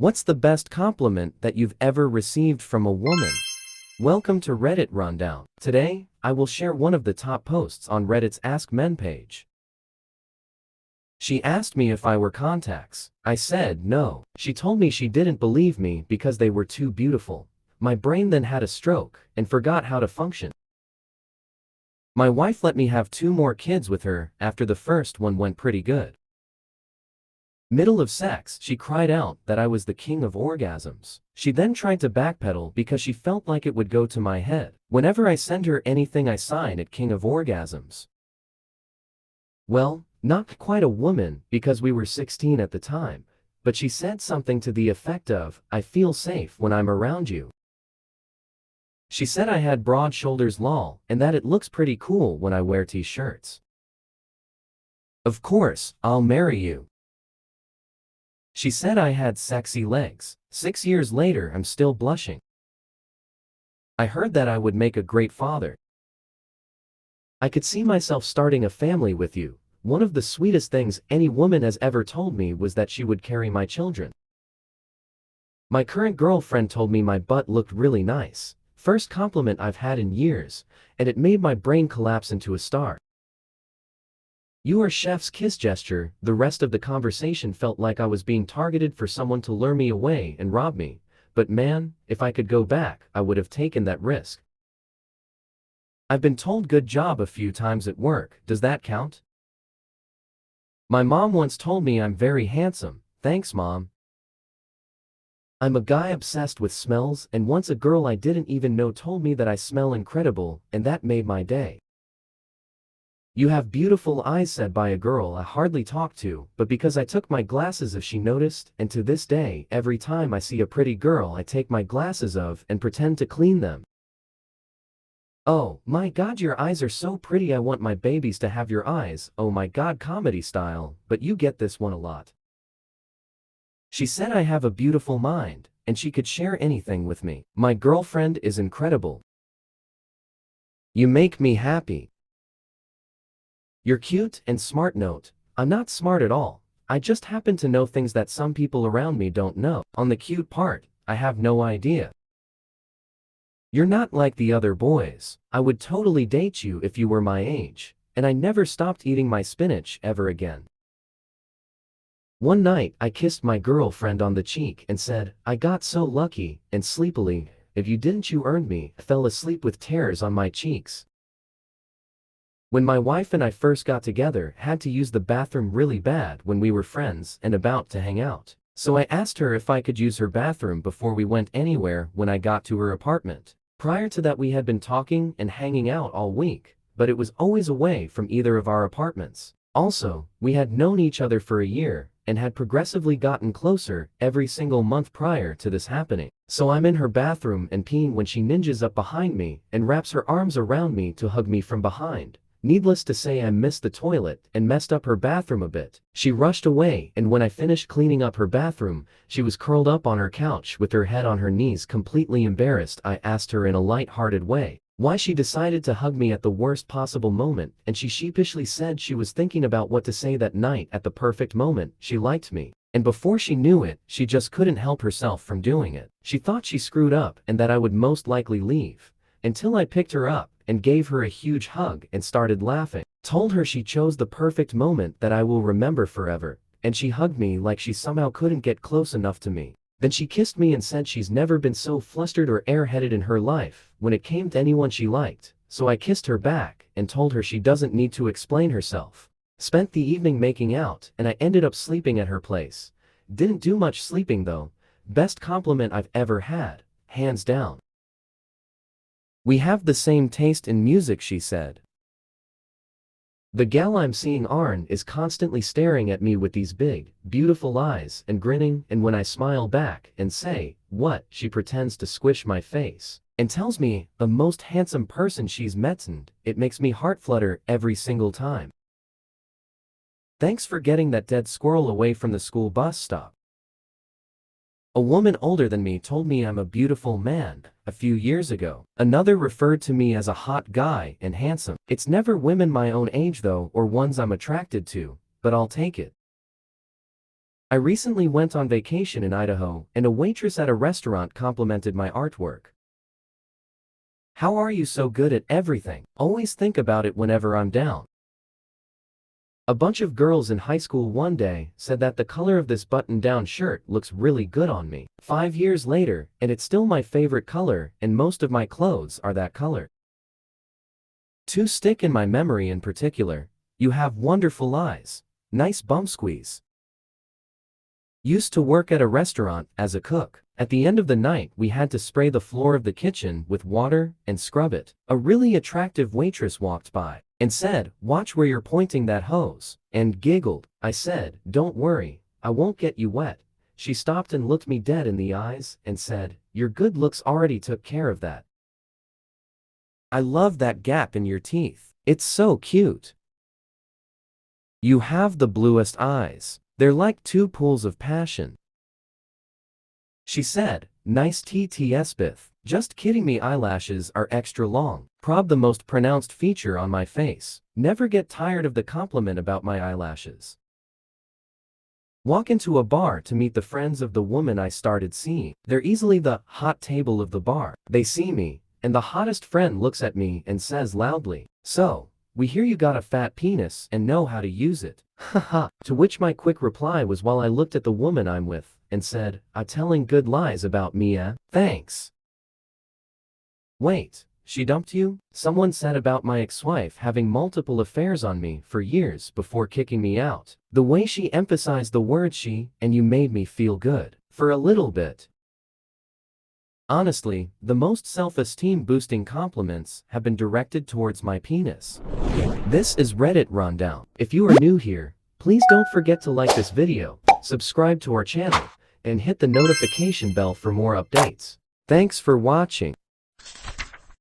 What's the best compliment that you've ever received from a woman? Welcome to Reddit Rundown. Today, I will share one of the top posts on Reddit's Ask Men page. She asked me if I were contacts. I said no. She told me she didn't believe me because they were too beautiful. My brain then had a stroke and forgot how to function. My wife let me have 2 more kids with her after the first one went pretty good. Middle of sex, she cried out that I was the king of orgasms. She then tried to backpedal because she felt like it would go to my head. Whenever I send her anything I sign at king of orgasms. Well, not quite a woman because we were 16 at the time, but she said something to the effect of, I feel safe when I'm around you. She said I had broad shoulders lol, and that it looks pretty cool when I wear t-shirts. Of course, I'll marry you. She said I had sexy legs. 6 years later I'm still blushing. I heard that I would make a great father. I could see myself starting a family with you. One of the sweetest things any woman has ever told me was that she would carry my children. My current girlfriend told me my butt looked really nice. First compliment I've had in years, and it made my brain collapse into a star. You are chef's kiss gesture. The rest of the conversation felt like I was being targeted for someone to lure me away and rob me, but man, if I could go back, I would have taken that risk. I've been told good job a few times at work. Does that count? My mom once told me I'm very handsome. Thanks, Mom. I'm a guy obsessed with smells, and once a girl I didn't even know told me that I smell incredible, and that made my day. You have beautiful eyes, said by a girl I hardly talk to, but because I took my glasses off she noticed, and to this day, every time I see a pretty girl I take my glasses off and pretend to clean them. Oh my god, your eyes are so pretty, I want my babies to have your eyes, oh my god, comedy style, but you get this one a lot. She said I have a beautiful mind, and she could share anything with me. My girlfriend is incredible. You make me happy. You're cute and smart. Note, I'm not smart at all. I just happen to know things that some people around me don't know. On the cute part, I have no idea. You're not like the other boys. I would totally date you if you were my age. And I never stopped eating my spinach ever again. One night I kissed my girlfriend on the cheek and said, I got so lucky, and sleepily, if you didn't you earned me, I fell asleep with tears on my cheeks. When my wife and I first got together, had to use the bathroom really bad when we were friends and about to hang out. So I asked her if I could use her bathroom before we went anywhere when I got to her apartment. Prior to that we had been talking and hanging out all week, but it was always away from either of our apartments. Also, we had known each other for a year and had progressively gotten closer every single month prior to this happening. So I'm in her bathroom and peeing when she ninjas up behind me and wraps her arms around me to hug me from behind. Needless to say, I missed the toilet and messed up her bathroom a bit. She rushed away, and when I finished cleaning up her bathroom, she was curled up on her couch with her head on her knees, completely embarrassed. I asked her in a light-hearted way why she decided to hug me at the worst possible moment, and she sheepishly said she was thinking about what to say that night at the perfect moment. She liked me, and before she knew it, she just couldn't help herself from doing it. She thought she screwed up and that I would most likely leave, until I picked her up and gave her a huge hug and started laughing. Told her she chose the perfect moment that I will remember forever, and she hugged me like she somehow couldn't get close enough to me. Then she kissed me and said she's never been so flustered or airheaded in her life when it came to anyone she liked. So I kissed her back and told her she doesn't need to explain herself. Spent the evening making out, and I ended up sleeping at her place. Didn't do much sleeping though. Best compliment I've ever had, hands down. We have the same taste in music, she said. The gal I'm seeing Arn is constantly staring at me with these big, beautiful eyes and grinning, and when I smile back and say, what, she pretends to squish my face and tells me the most handsome person she's met, and it makes me heart flutter every single time. Thanks for getting that dead squirrel away from the school bus stop. A woman older than me told me I'm a beautiful man a few years ago. Another referred to me as a hot guy and handsome. It's never women my own age though, or ones I'm attracted to, but I'll take it. I recently went on vacation in Idaho, and a waitress at a restaurant complimented my artwork. How are you so good at everything? Always think about it whenever I'm down. A bunch of girls in high school one day said that the color of this button-down shirt looks really good on me. 5 years later, and it's still my favorite color, and most of my clothes are that color. Two stick in my memory in particular. You have wonderful eyes. Nice bum squeeze. Used to work at a restaurant as a cook. At the end of the night, we had to spray the floor of the kitchen with water and scrub it. A really attractive waitress walked by and said, "Watch where you're pointing that hose," and giggled. I said, "Don't worry, I won't get you wet." She stopped and looked me dead in the eyes and said, "Your good looks already took care of that." I love that gap in your teeth. It's so cute. You have the bluest eyes. They're like two pools of passion. She said, "Nice TTS Biff." Just kidding, me eyelashes are extra long. Prob the most pronounced feature on my face. Never get tired of the compliment about my eyelashes. Walk into a bar to meet the friends of the woman I started seeing. They're easily the hot table of the bar. They see me, and the hottest friend looks at me and says loudly, "So, we hear you got a fat penis and know how to use it." Haha. To which my quick reply was, while I looked at the woman I'm with and said, "I'm telling good lies about me, eh? Thanks." Wait, she dumped you? Someone said about my ex-wife having multiple affairs on me for years before kicking me out. The way she emphasized the word she and you made me feel good. For a little bit. Honestly, the most self-esteem boosting compliments have been directed towards my penis. This is Reddit Rundown. If you are new here, please don't forget to like this video, subscribe to our channel, and hit the notification bell for more updates. Thanks for watching.